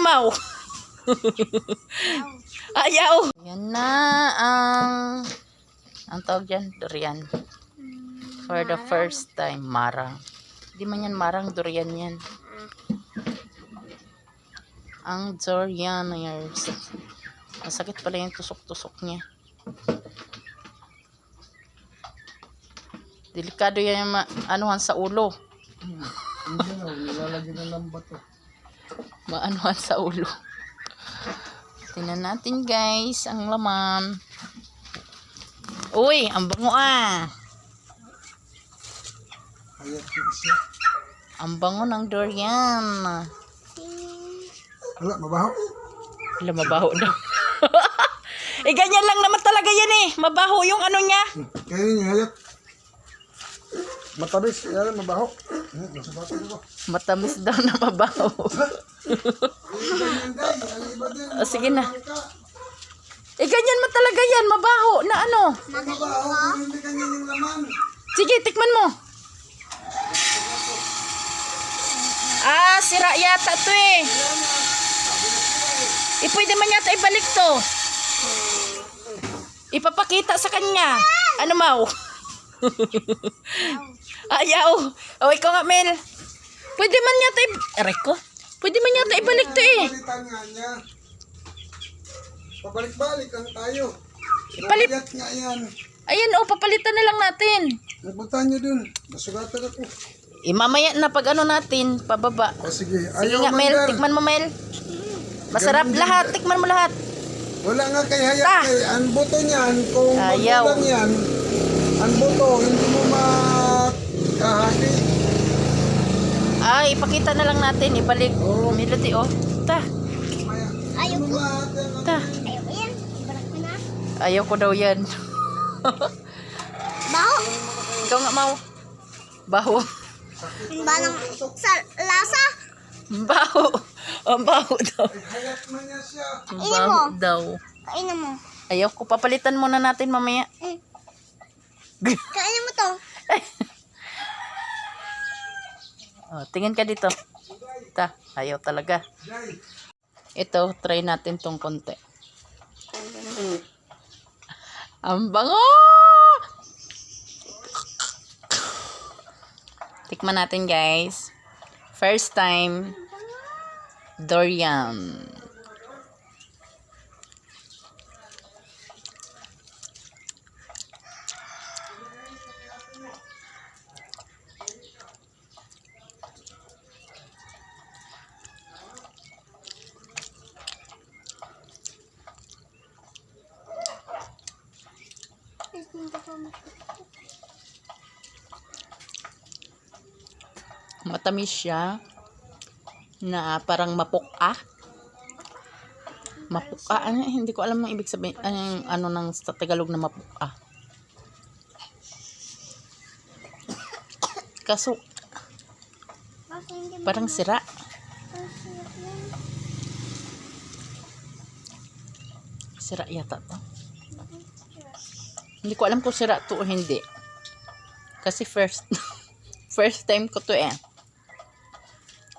mau? Ayaw. Yan na ang tawag dyan, durian. For the first time, marang. Hindi man yan marang, durian yan. Ang durianers. Masakit pala yung tusok-tusok niya. Delikado yan yung anuhan sa ulo. Hindi na, nilalagyan ng lambat to. Maanuhan sa ulo. Tingnan natin guys, ang laman. Uy, ang bango ah. Hayat yung siya. Ang bango ng durian. Wala, mabaho. Wala, mabaho daw. Eh, ganyan lang naman talaga yan eh. Mabaho yung ano niya. Kaya yun yung hayat. Matabis, yan, mabaho. Nasabatin ko. Matamis daw na mabaho. O, sige na. Eh, ganyan man talaga yan. Mabaho na ano. Mabaho, hindi kanya yung laman. Sige, tikman mo. Ah, sira yata to eh. Eh, pwede man yata ibalik to. Ipapakita sa kanya. Ano mau? Ayaw. O, ikaw nga, Mel. Pwede man yata Aray ko. Pwede man yata ibalik to eh. Palitan nga niya. Pabalik-balik ang tayo. Palit. Hayat nga yan. Ayan o, papalitan na lang natin. Nagpunta nyo dun. Nasugatan ako. Eh, mamaya na pag ano natin, pababa. O sige. Sige nga, Mel. Tikman mo, Mel. Masarap lahat. Tikman mo lahat. Wala nga kay hayat kay. Ang buto niyan, kung Ayaw. magulang yan, ang buto, hindi mo makahati. Ay, ipakita na lang natin. Ibalik. Oo. Melody, oh. Ta. Ayaw ko. Ta. Ayaw ko yan. Ibarak ko na. Ayaw ko daw yan. Baho. Ikaw nga, Mau. Baho. Banang sa lasa. Baho. Ang baho daw. Hayat man niya siya. Ang Kainin baho mo. daw. Kainin mo. Ayaw ko. Papalitan muna natin mamaya. Kainin mo to. Oh, tingin ka dito. Ta. Ayaw talaga. Jai. Ito, try natin tong konti. Ang bango! Tikman natin, guys. First time, durian. Matamis siya na parang mapuka. Mapuka, ano, hindi ko alam ang ibig sabihin, ano ng sa Tagalog na mapuka. Kaso, parang sira. Sira yata to. Hindi ko alam kung sira to o hindi. Kasi first time ko to eh.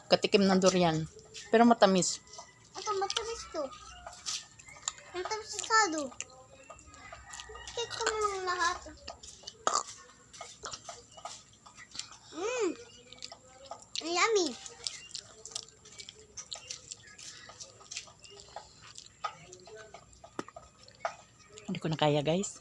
Katikim ng durian. Pero matamis. Ito matamis to. Matamis sado. Ito mo lang lahat. Yummy. Hindi ko na kaya, guys.